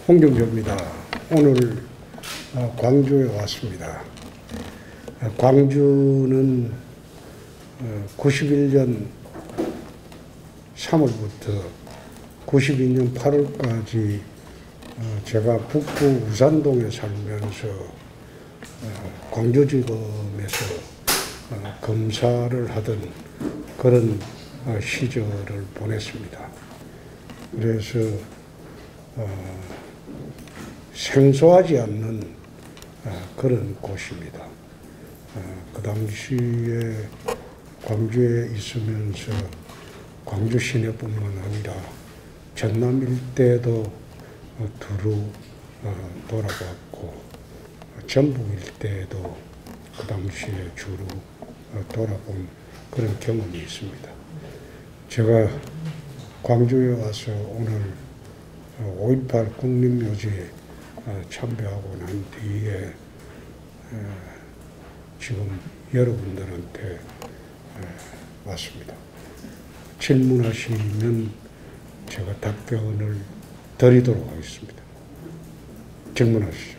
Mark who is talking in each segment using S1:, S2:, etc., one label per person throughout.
S1: 홍경조입니다. 오늘 광주에 왔습니다. 광주는 91년 3월부터 92년 8월까지 제가 북구 우산동에 살면서 광주지검에서 검사를 하던 그런 시절을 보냈습니다. 그래서 생소하지 않는 그런 곳입니다. 그 당시에 광주에 있으면서 광주 시내뿐만 아니라 전남 일대도 두루 돌아봤고 전북 일대도 그 당시에 주로 돌아본 그런 경험이 있습니다. 제가 광주에 와서 오늘 5.18 국립묘지에 참배하고 난 뒤에 지금 여러분들한테 왔습니다. 질문하시면 제가 답변을 드리도록 하겠습니다. 질문하시죠.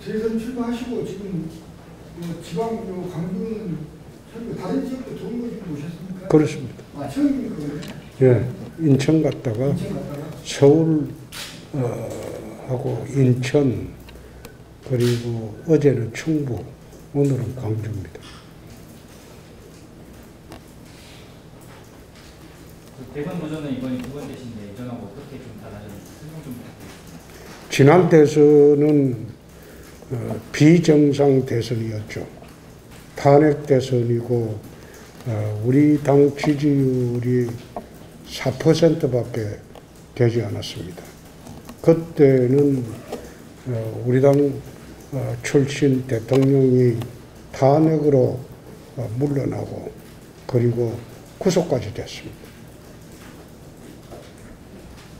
S2: 대선 출마하시고 지금 지방 광주는 다른 지역도 좋은 거 좀 오셨습니까?
S1: 그렇습니다.
S2: 아, 처음입니까?
S1: 예, 인천 갔다가 서울 하고 인천 그리고 어제는 충북, 오늘은 광주입니다.
S3: 대선 도전은 이번이 두 번째신데 예전하고 어떻게 좀 달라졌는지 설명 좀 부탁드리겠습니다.
S1: 지난 대선은 비정상 대선이었죠. 탄핵 대선이고 우리 당 지지율이 4%밖에 되지 않았습니다. 그때는 우리 당 출신 대통령이 탄핵으로 물러나고 그리고 구속까지 됐습니다.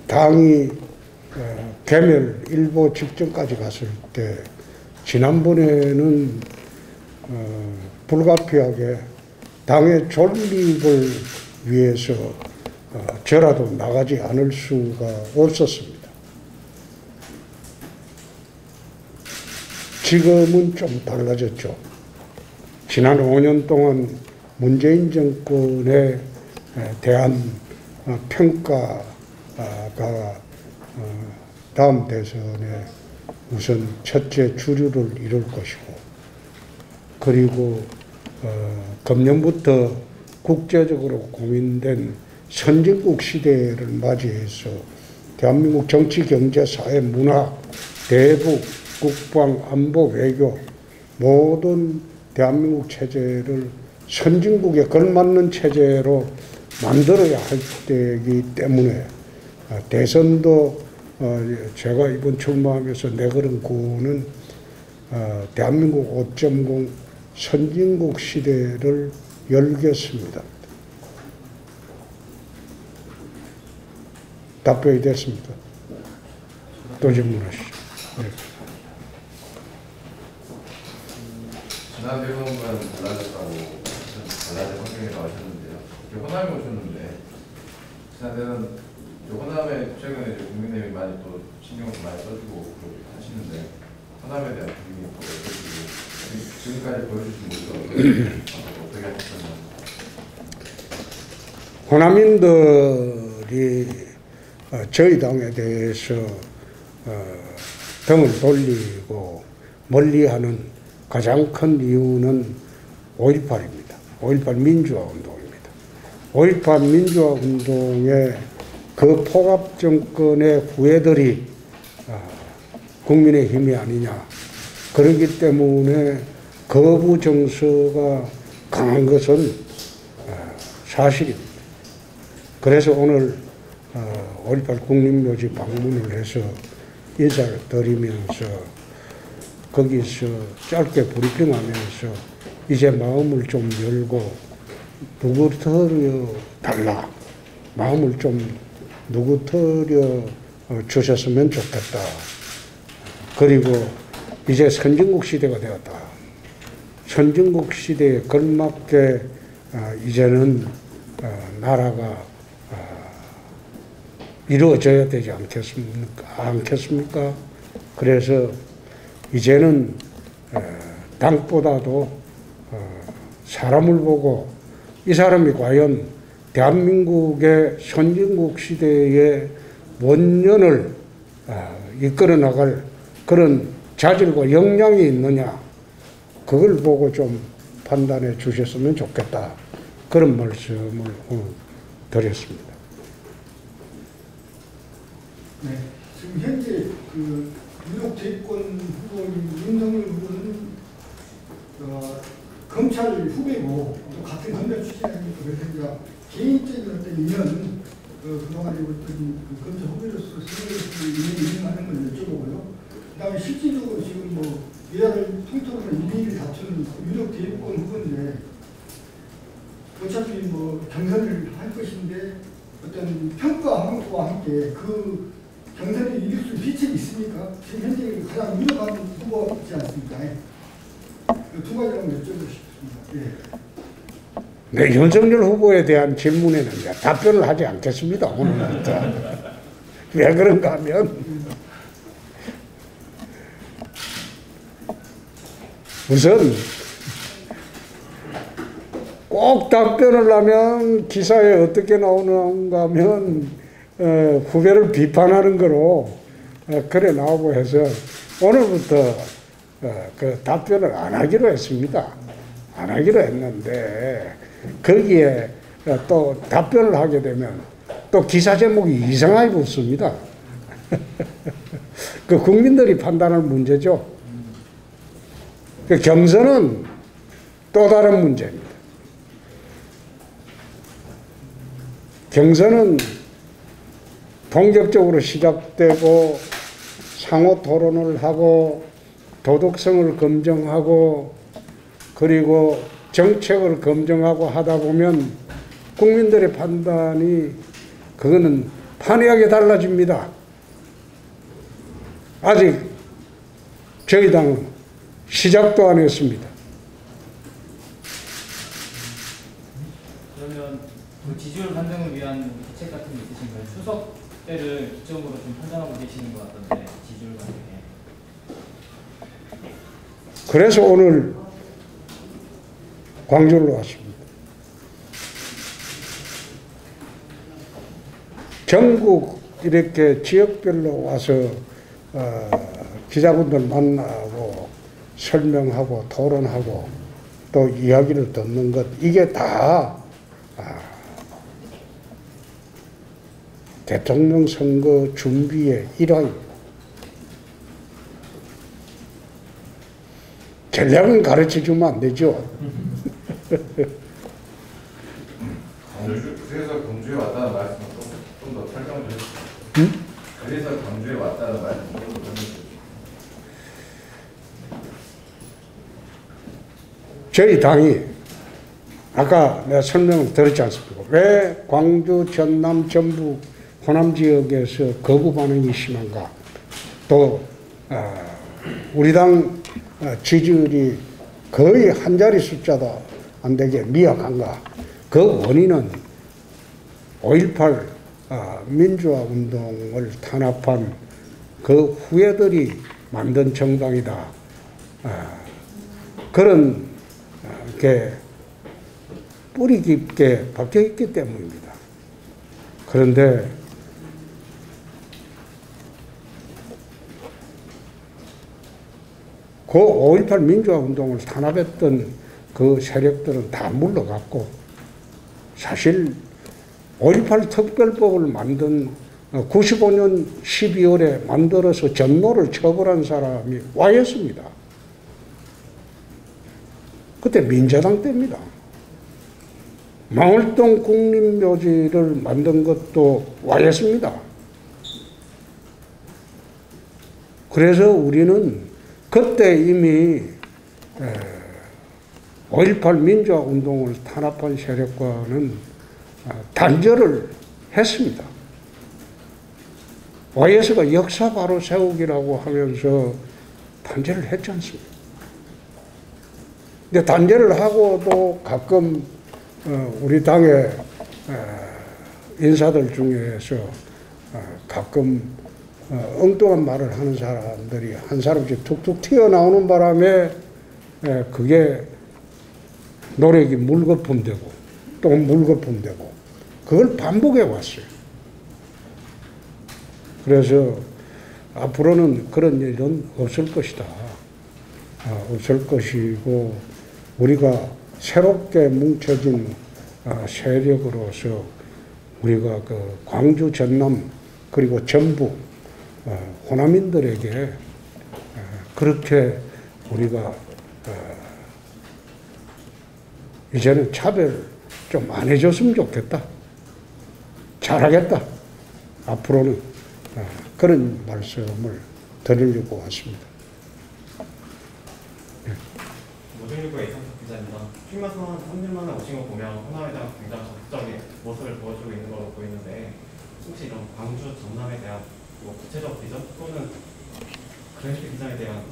S1: 당이 개멸 일보 직전까지 갔을 때 지난번에는 불가피하게 당의 존립을 위해서 저라도 나가지 않을 수가 없었습니다. 지금은 좀 달라졌죠. 지난 5년 동안 문재인 정권에 대한 평가가 다음 대선에 우선 첫째 주류를 이룰 것이고 그리고 금년부터 국제적으로 고민된 선진국 시대를 맞이해서 대한민국 정치, 경제, 사회, 문화, 대북, 국방, 안보, 외교 모든 대한민국 체제를 선진국에 걸맞는 체제로 만들어야 할 때이기 때문에 대선도 제가 이번 출마하면서 내걸은 구호는 대한민국 5.0 선진국 시대를 열겠습니다. 답변이 됐습니다. 또 질문하시죠. 네.
S4: 지난 대선과는 달라졌다고 달라진 환경이라고 하셨는데요. 호남에 오셨는데 지난 대선 호남에 최근에 국민의힘이 많이 또 신경을 많이 써주고 하시는데 호남에 대한 분위기 어떠시고 지금까지 보여주신 모습 어떻게 하셨나요?
S1: 호남인들이 저희 당에 대해서 등을 돌리고 멀리하는 가장 큰 이유는 5.18입니다. 5.18 민주화운동입니다. 5.18 민주화운동의 그 포갑 정권의 후예들이 국민의힘이 아니냐. 그렇기 때문에 거부 정서가 강한 것은 사실입니다. 그래서 오늘 5.18 국립묘지 방문을 해서 인사를 드리면서 거기서 짧게 브리핑하면서 이제 마음을 좀 열고 누구터려 달라. 마음을 좀 누구터려 주셨으면 좋겠다. 그리고 이제 선진국 시대가 되었다. 선진국 시대에 걸맞게 이제는 나라가 이루어져야 되지 않겠습니까? 그래서 이제는 당보다도 사람을 보고 이 사람이 과연 대한민국의 선진국 시대의 원년을 이끌어 나갈 그런 자질과 역량이 있느냐, 그걸 보고 좀 판단해 주셨으면 좋겠다. 그런 말씀을 드렸습니다.
S2: 네, 지금 현재 그 유력 대권 후보인 윤석열 후보는 검찰 후배고 또 같은 검찰 출신이니까 그래서 개인적인 어떤 인연, 그동안에 어떤 그 검찰 후배로서 인연이 있는 걸 여쭤보고요. 그다음에 실질적으로 지금 뭐 여야를 통틀어서 1위를 다투는 유력 대권 후보인데 어차피 뭐 경선을 할 것인데 어떤 평가와 함께 그 경선에 이길 수 있는 비책이 있습니까? 지금 현재 가장 유력한 후보이지 않습니까? 두 가지 한번 여쭤보고 싶습니다. 예.
S1: 네, 윤석열 후보에 대한 질문에는 답변을 하지 않겠습니다. 오늘부터. 왜 그런가 하면 우선 꼭 답변을 하면 기사에 어떻게 나오는가 하면 후배를 비판하는 거로 그래 나오고 해서 오늘부터 그 답변을 안 하기로 했습니다. 안 하기로 했는데 거기에 또 답변을 하게 되면 또 기사 제목이 이상하게 붙습니다. 그 국민들이 판단할 문제죠. 그 경선은 또 다른 문제입니다. 경선은 본격적으로 시작되고 상호 토론을 하고 도덕성을 검증하고 그리고 정책을 검증하고 하다 보면 국민들의 판단이 그거는 판이하게 달라집니다. 아직 저희 당은 시작도 안 했습니다.
S3: 그러면 그 지지율 판정을 위한 대책 같은 게 있으신가요? 추석 때를 기점으로 좀 판단하고 계시는 것 같던데 지지율 판정에.
S1: 그래서 오늘 광주로 왔습니다. 전국 이렇게 지역별로 와서 기자분들 만나고 설명하고 토론하고 또 이야기를 듣는 것, 이게 다 대통령 선거 준비의 일환입니다. 전략은 가르쳐 주면 안 되죠.
S4: 그래서 광주에 왔다는 말씀을 좀 더 설명 좀 해주세요. 그래서 광주에 왔다는 말씀 좀 더 설명 주세요.
S1: 저희 당이 아까 내가 설명을 드렸지 않습니까? 왜 광주, 전남, 전북, 호남 지역에서 거부 반응이 심한가? 또 우리 당 지지율이 거의 한 자리 숫자도 안 되게 미약한가? 그 원인은 5.18 민주화 운동을 탄압한 그 후예들이 만든 정당이다. 그런 게 뿌리 깊게 박혀 있기 때문입니다. 그런데 그 5.18 민주화 운동을 탄압했던 그 세력들은 다 물러갔고, 사실 5.18 특별법을 만든 95년 12월에 만들어서 전노를 처벌한 사람이 Y였습니다. 그때 민자당 때입니다. 망월동 국립묘지를 만든 것도 Y였습니다. 그래서 우리는 그때 이미 5.18 민주화 운동을 탄압한 세력과는 단절을 했습니다. YS가 역사 바로 세우기라고 하면서 단절을 했지 않습니까? 근데 단절을 하고도 가끔 우리 당의 인사들 중에서 가끔 엉뚱한 말을 하는 사람들이 한 사람씩 툭툭 튀어나오는 바람에 그게 노력이 물거품되고 또 물거품되고 그걸 반복해 왔어요. 그래서 앞으로는 그런 일은 없을 것이다. 없을 것이고 우리가 새롭게 뭉쳐진 세력으로서 우리가 그 광주, 전남 그리고 전북 호남인들에게 그렇게 우리가 이제는 차별 좀 안 해줬으면 좋겠다. 잘하겠다. 앞으로는 그런 말씀을 드리려고 왔습니다.
S5: 모종일보의 이상석 기자입니다. 출마선 3년 만에 오신 거 보면 호남에 대한 굉장히 적극적인 모습을 보여주고 있는 걸로 보이는데 혹시 이런 광주, 전남에 대한 뭐 구체적 비전 또는 그랜드 비전에 대한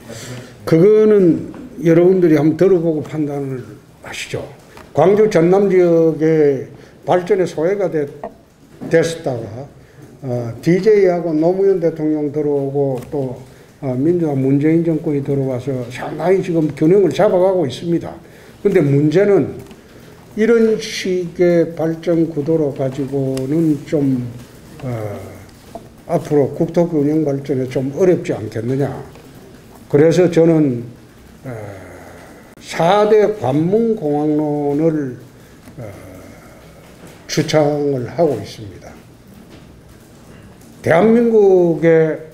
S5: 말씀을
S1: 그거는 여러분들이 한번 들어보고 판단을 하시죠. 광주 전남 지역의 발전에 소외가 됐었다가 DJ하고 노무현 대통령 들어오고 또 민주당 문재인 정권이 들어와서 상당히 지금 균형을 잡아가고 있습니다. 그런데 문제는 이런 식의 발전 구도로 가지고는 좀 앞으로 국토균형 발전에 좀 어렵지 않겠느냐. 그래서 저는 4대 관문공항론을 주창을 하고 있습니다. 대한민국의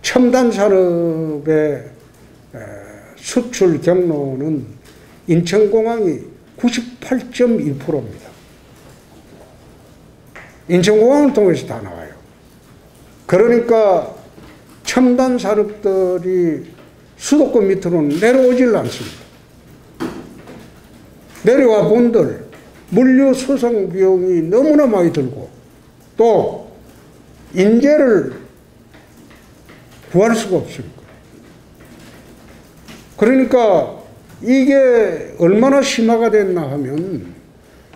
S1: 첨단 산업의 수출 경로는 인천공항이 98.1%입니다. 인천공항을 통해서 다 나와요. 그러니까 첨단 산업들이 수도권 밑으로는 내려오질 않습니다. 내려와 본들 물류 수송 비용이 너무나 많이 들고 또 인재를 구할 수가 없습니다. 그러니까 이게 얼마나 심화가 됐나 하면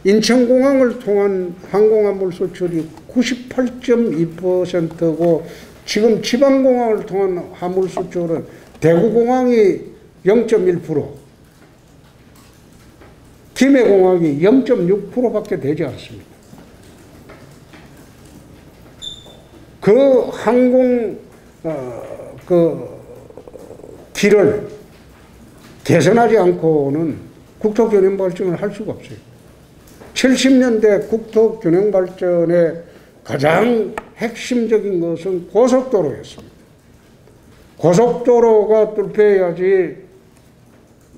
S1: 인천공항을 통한 항공화물 수출이 98.2%고 지금 지방공항을 통한 화물 수출은 대구공항이 0.1%, 김해공항이 0.6%밖에 되지 않습니다. 그 항공 길을 개선하지 않고는 국토균형 발전을 할 수가 없어요. 70년대 국토균형 발전의 가장 핵심적인 것은 고속도로였습니다. 고속도로가 뚫려야지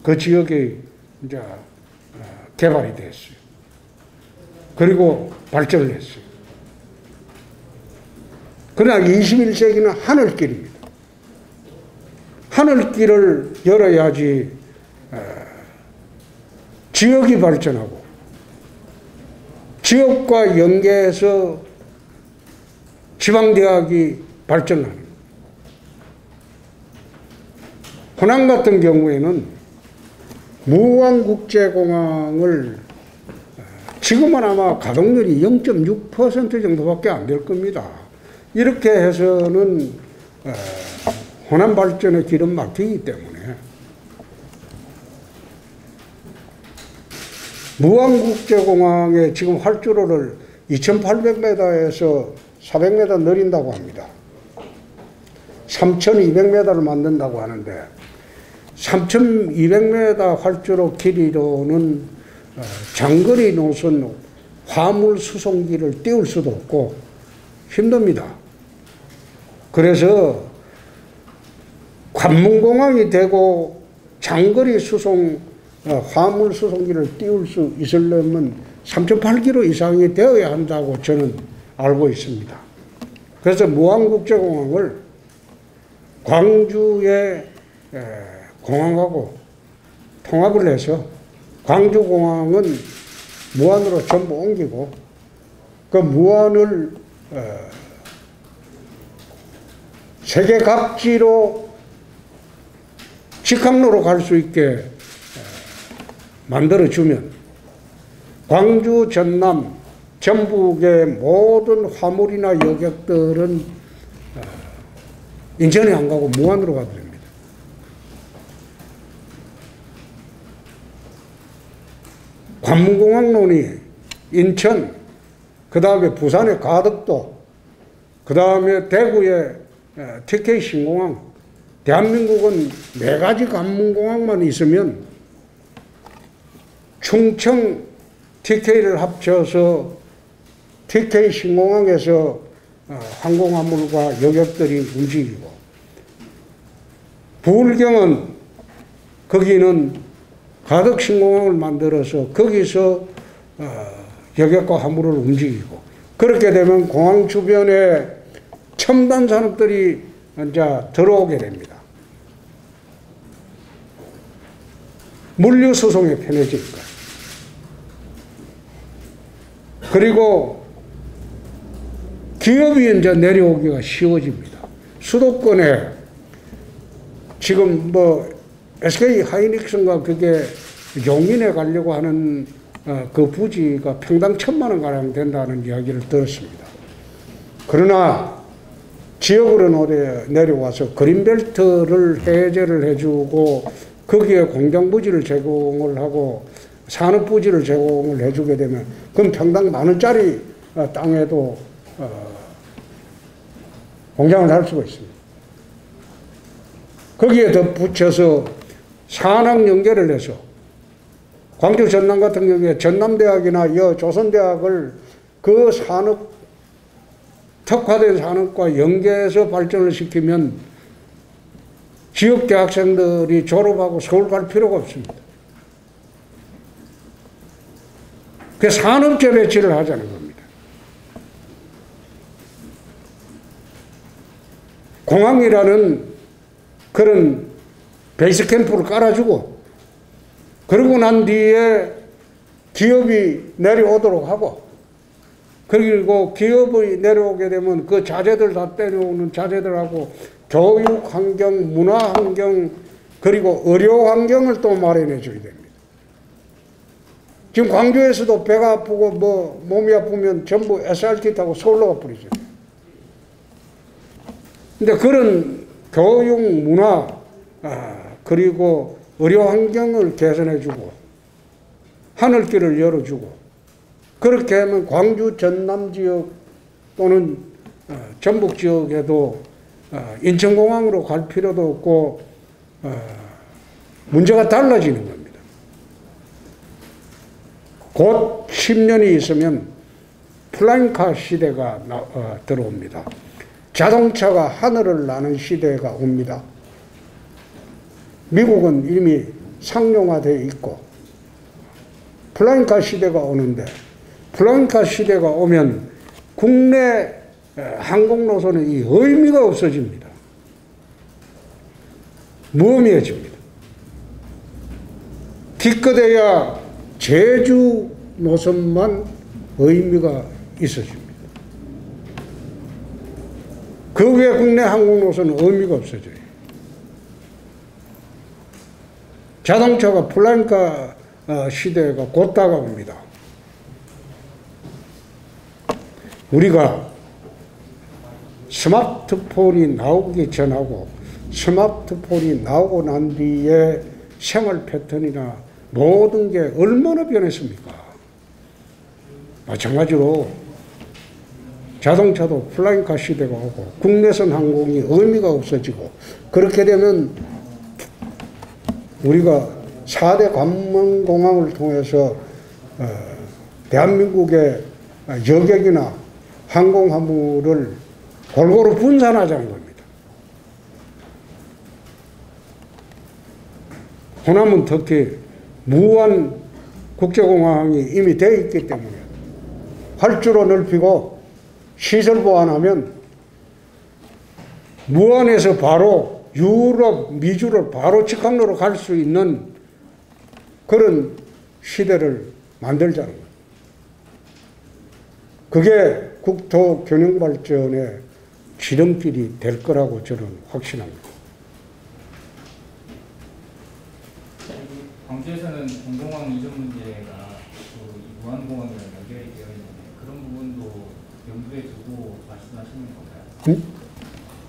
S1: 그 지역이 이제 개발이 됐어요. 그리고 발전을 했어요. 그러나 21세기는 하늘길입니다. 하늘길을 열어야지 지역이 발전하고 지역과 연계해서 지방대학이 발전하는. 호남 같은 경우에는 무안국제공항을 지금은 아마 가동률이 0.6% 정도밖에 안 될 겁니다. 이렇게 해서는 호남 발전의 길은 막히기 때문에 무안국제공항의 지금 활주로를 2,800m에서 400m 늘린다고 합니다. 3,200m를 만든다고 하는데 3,200m 활주로 길이로는 장거리 노선 화물 수송기를 띄울 수도 없고 힘듭니다. 그래서 관문공항이 되고 장거리 수송 화물 수송기를 띄울 수 있으려면 3.8km 이상이 되어야 한다고 저는 알고 있습니다. 그래서 무안국제공항을 광주의 공항하고 통합을 해서 광주공항은 무안으로 전부 옮기고 그 무안을 세계 각지로 직항로로 갈 수 있게 만들어주면 광주, 전남, 전북의 모든 화물이나 여객들은 인천에 안 가고 무안으로 가도 됩니다. 관문공항론이 인천, 그 다음에 부산의 가덕도, 그 다음에 대구의 TK 신공항, 대한민국은 4가지 관문공항만 있으면 충청 TK를 합쳐서 TK 신공항에서 항공화물과 여객들이 움직이고, 부울경은 거기는 가덕 신공항을 만들어서 거기서 여객과 화물을 움직이고, 그렇게 되면 공항 주변에 첨단 산업들이 이제 들어오게 됩니다. 물류 수송이 편해지니까. 그리고 기업이 이제 내려오기가 쉬워집니다. 수도권에 지금 뭐 SK 하이닉스인가 그게 용인에 가려고 하는 그 부지가 평당 1,000만 원 가량 된다는 이야기를 들었습니다. 그러나 지역으로 내려와서 그린벨트를 해제를 해주고 거기에 공장부지를 제공을 하고 산업부지를 제공을 해주게 되면 그럼 평당 10,000원짜리 땅에도 공장을 할 수가 있습니다. 거기에 덧붙여서 산학 연계를 해서 광주 전남 같은 경우에 전남대학이나 조선대학을 그 산업 특화된 산업과 연계해서 발전을 시키면 지역 대학생들이 졸업하고 서울 갈 필요가 없습니다. 그 산업재 배치를 하자는 겁니다. 공항이라는 그런 베이스 캠프를 깔아주고, 그러고 난 뒤에 기업이 내려오도록 하고, 그리고 기업이 내려오게 되면 그 자재들 다 때려오는 자재들하고 교육 환경, 문화 환경, 그리고 의료 환경을 또 마련해 줘야 됩니다. 지금 광주에서도 배가 아프고 뭐 몸이 아프면 전부 SRT 타고 서울로 가버리죠. 근데 그런 교육, 문화, 그리고 의료 환경을 개선해 주고 하늘길을 열어주고, 그렇게 하면 광주 전남 지역 또는 전북 지역에도 인천공항으로 갈 필요도 없고 문제가 달라지는 겁니다. 곧 10년이 있으면 플라잉카 시대가 들어옵니다. 자동차가 하늘을 나는 시대가 옵니다. 미국은 이미 상용화되어 있고 플라잉카 시대가 오는데, 플라잉카 시대가 오면 국내 항공노선의 이 의미가 없어집니다. 무의미해집니다. 기껏해야 제주 노선만 의미가 있어집니다. 그 외 국내 항공노선은 의미가 없어져요. 자동차가 플라잉카 시대가 곧 다가옵니다. 우리가 스마트폰이 나오기 전하고 스마트폰이 나오고 난 뒤에 생활 패턴이나 모든 게 얼마나 변했습니까? 마찬가지로 자동차도 플라잉카 시대가 오고 국내선 항공이 의미가 없어지고, 그렇게 되면 우리가 4대 관문공항을 통해서 대한민국의 여객이나 항공화물을 골고루 분산하자는 겁니다. 호남은 특히 무안 국제공항이 이미 되어 있기 때문에 활주로 넓히고 시설 보완하면 무안에서 바로 유럽, 미주를 바로 직항로로 갈 수 있는 그런 시대를 만들자는 거예요. 그게 국토 균형 발전의 지름길이 될 거라고 저는 확신합니다.
S3: 광주에서는 공공항 이전 문제가 또 무한공항이랑 연결이 되어 있는데 그런 부분도 염두에 두고 말씀하시는 건가요?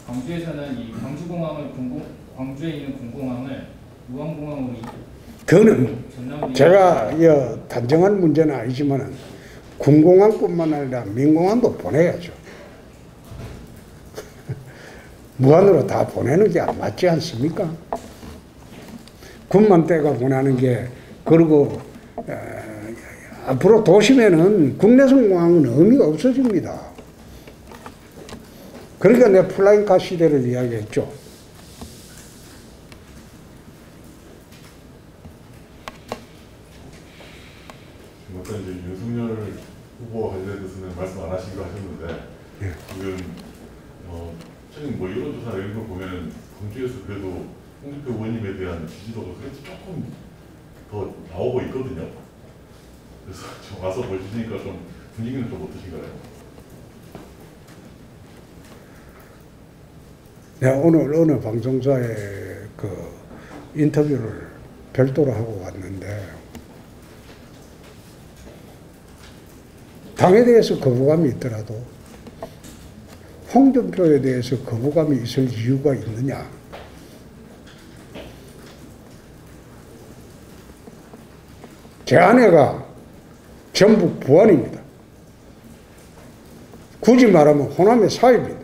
S3: 광주에서는 이 광주공항을 광주에 있는 공공항을 무한공항으로
S1: 그거는
S3: 전남으로
S1: 제가 단정한 문제는 아니지만 군공항뿐만 아니라 민공항도 보내야죠. 무한으로 다 보내는 게 안 맞지 않습니까? 군만 떼가 보내는 게, 그리고 앞으로 도심에는 국내선 공항은 의미가 없어집니다. 그러니까 내가 플라잉카 시대를 이야기했죠.
S6: 아까 이제 윤석열 후보와 관련해서는 말씀 안 하시기로 하셨는데
S1: 예.
S6: 지금 최근 뭐 여론조사 이런 걸 보면 광주에서 그래도 홍준표 의원님에 대한 지지도가 그래도 조금 더 나오고 있거든요. 그래서 좀 와서 보시니까 좀 분위기는 좀 어떠신가요?
S1: 내가 오늘 어느 방송사에 그 인터뷰를 별도로 하고 왔는데, 당에 대해서 거부감이 있더라도 홍준표에 대해서 거부감이 있을 이유가 있느냐? 제 아내가 전북 부안입니다. 굳이 말하면 호남의 사입니다.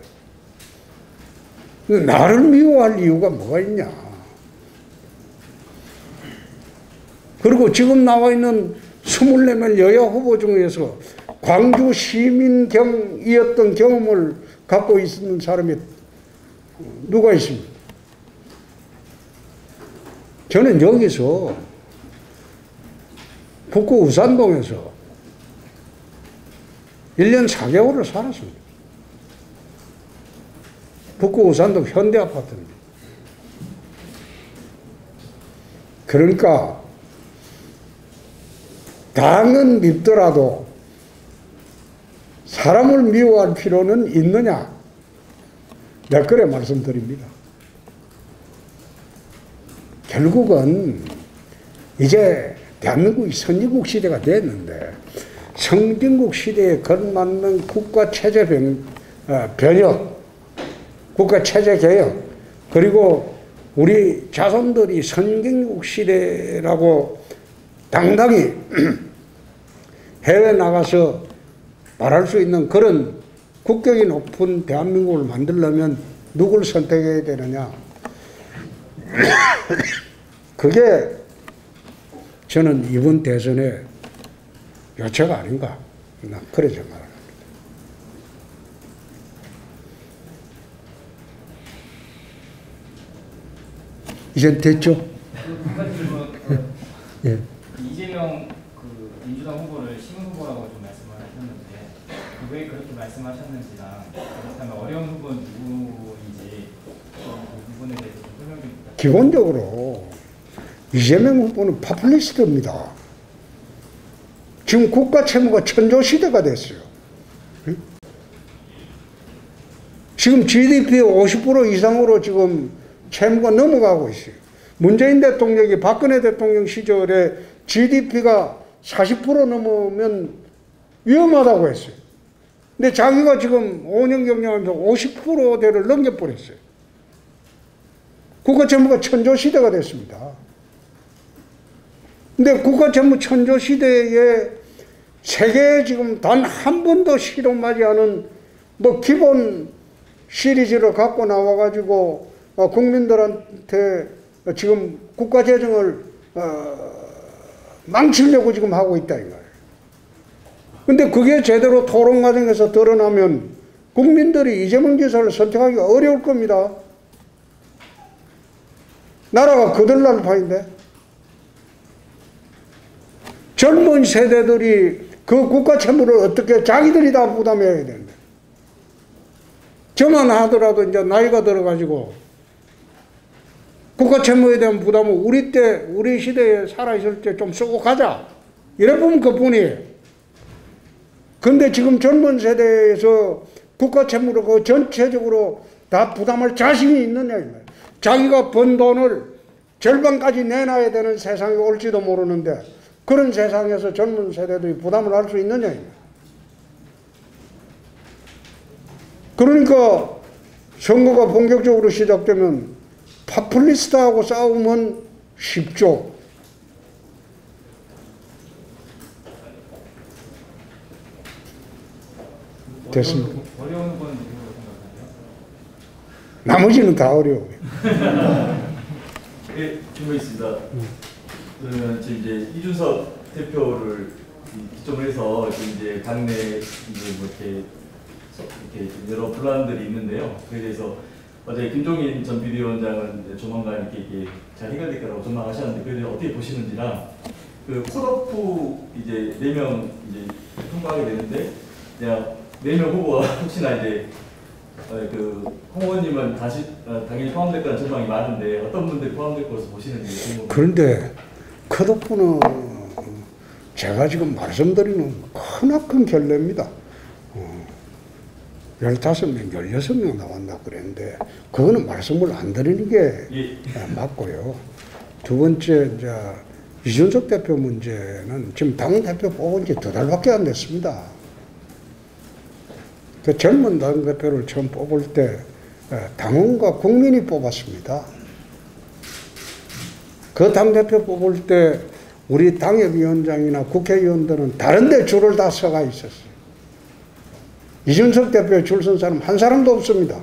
S1: 나를 미워할 이유가 뭐가 있냐? 그리고 지금 나와 있는 24명 여야 후보 중에서 광주 시민경이었던 경험을 갖고 있는 사람이 누가 있습니까? 저는 여기서 북구 우산동에서 1년 4개월을 살았습니다. 북구 우산동 현대아파트입니다. 그러니까 당은 밉더라도 사람을 미워할 필요는 있느냐? 내가 그래 말씀드립니다. 결국은 이제 대한민국이 선진국 시대가 됐는데 선진국 시대에 걸맞는 국가 체제 변혁, 국가 체제 개혁, 그리고 우리 자손들이 선진국 시대라고 당당히 해외 나가서 말할 수 있는 그런 국격이 높은 대한민국을 만들려면 누굴 선택해야 되느냐? 그게 저는 이번 대선의 요체가 아닌가, 나 그래 생각합니다. 이제 됐죠?
S3: 한 가지 질문.
S1: 예.
S3: 이재명 그 민주당 후보를 신문 후보라고 좀 말씀을 하셨는데 왜 그렇게 말씀하셨는지랑 그렇다면 어려운 후보는 누구인지 그 부분에 대해서 좀 설명 좀 부탁드립니다.
S1: 기본적으로 이재명 후보는 파퓰리스트입니다. 지금 국가 채무가 천조시대가 됐어요. 지금 GDP 50% 이상으로 지금 채무가 넘어가고 있어요. 문재인 대통령이 박근혜 대통령 시절에 GDP가 40% 넘으면 위험하다고 했어요. 근데 자기가 지금 5년 경영하면서 50%대를 넘겨버렸어요. 국가 채무가 천조시대가 됐습니다. 근데 국가 채무 천조시대에 세계에 지금 단 한 번도 실험하지 않은 뭐 기본 시리즈를 갖고 나와가지고 국민들한테 지금 국가 재정을 망치려고 지금 하고 있다 이거예요. 근데 그게 제대로 토론 과정에서 드러나면 국민들이 이재명 지사를 선택하기가 어려울 겁니다. 나라가 거들날 판인데. 젊은 세대들이 그 국가 채무를 어떻게 자기들이 다 부담해야 되는데. 저만 하더라도 이제 나이가 들어가지고 국가 채무에 대한 부담을 우리 시대에 살아있을 때 좀 쓰고 가자. 이래 보면 그뿐이에요. 근데 지금 젊은 세대에서 국가 채무를 그 전체적으로 다 부담할 자신이 있느냐, 이 말이에요. 자기가 번 돈을 절반까지 내놔야 되는 세상이 올지도 모르는데 그런 세상에서 젊은 세대들이 부담을 할 수 있느냐. 그러니까 선거가 본격적으로 시작되면 파퓰리스트하고 싸우면 쉽죠. 됐습니다.
S3: 어려운 건 누구로 생각하세요?
S1: 나머지는 다 어려워요.
S7: 예, 질문 있습니다. 그러면 지금 이제 이준석 대표를 기점으로 해서 이제 당내 이제 뭐 이렇게 여러 분란들이 있는데요. 그에 대해서 어제 김종인 전 비대위원장은 이제 조만간 이렇게 잘 해결될 거라고 전망하셨는데 그에 대해 어떻게 보시는지랑 그 컷오프 이제 4명 이제 통과하게 되는데 그냥 4명 후보가 혹시나 이제 그 홍 의원님은 다시 당연히 포함될 거라는 전망이 많은데 어떤 분들이 포함될 것으로 보시는지 궁금합니다.
S1: 그런데 컷오프는 제가 지금 말씀드리는 크나큰 결례입니다. 15명, 16명 나왔나 그랬는데 그거는 말씀을 안 드리는 게 맞고요. 두 번째 이제 이준석 대표 문제는 지금 당대표 뽑은 지 2달밖에 안 됐습니다. 그 젊은 당대표를 처음 뽑을 때 당원과 국민이 뽑았습니다. 그 당대표 뽑을 때 우리 당협위원장이나 국회의원들은 다른 데 줄을 다 서가 있었어요. 이준석 대표에 줄 선 사람 한 사람도 없습니다.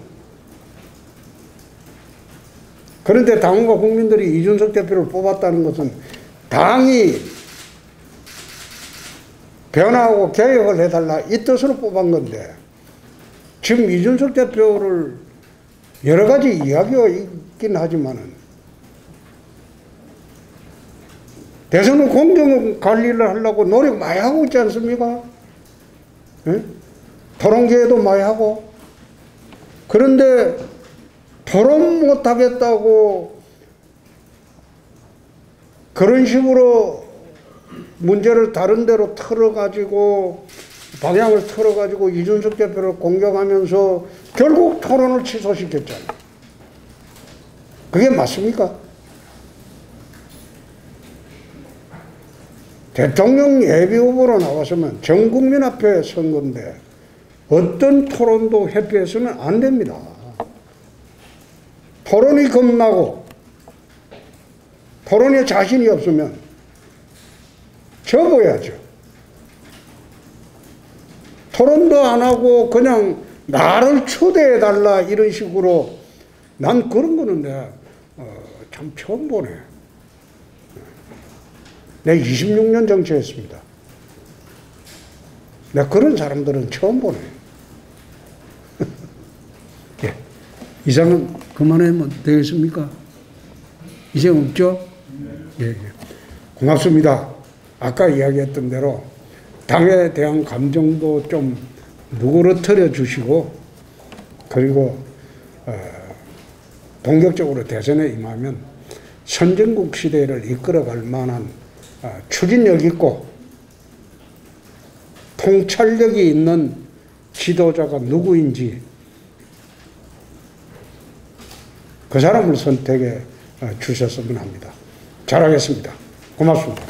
S1: 그런데 당원과 국민들이 이준석 대표를 뽑았다는 것은 당이 변화하고 개혁을 해달라 이 뜻으로 뽑은 건데 지금 이준석 대표를 여러 가지 이야기가 있긴 하지만은 대선은 공정 관리를 하려고 노력 많이 하고 있지 않습니까? 예? 토론계에도 많이 하고. 그런데 토론 못하겠다고 그런 식으로 문제를 다른 데로 틀어가지고 방향을 틀어가지고 이준석 대표를 공격하면서 결국 토론을 취소시켰잖아요. 그게 맞습니까? 대통령 예비후보로 나왔으면 전 국민 앞에 선 건데 어떤 토론도 회피해서는 안 됩니다. 토론이 겁나고 토론에 자신이 없으면 접어야죠. 토론도 안 하고 그냥 나를 초대해달라 이런 식으로 난 그런 거는 내가 참 처음 보네. 내가 26년 정치했습니다. 내가 그런 사람들은 처음 보네. 예. 이상은 그만하면 되겠습니까? 이제 없죠? 예, 예. 고맙습니다. 아까 이야기했던 대로 당에 대한 감정도 좀 누그러뜨려 주시고 그리고 본격적으로 대선에 임하면 선진국 시대를 이끌어갈 만한 추진력 있고 통찰력이 있는 지도자가 누구인지 그 사람을 선택해 주셨으면 합니다. 잘하겠습니다. 고맙습니다.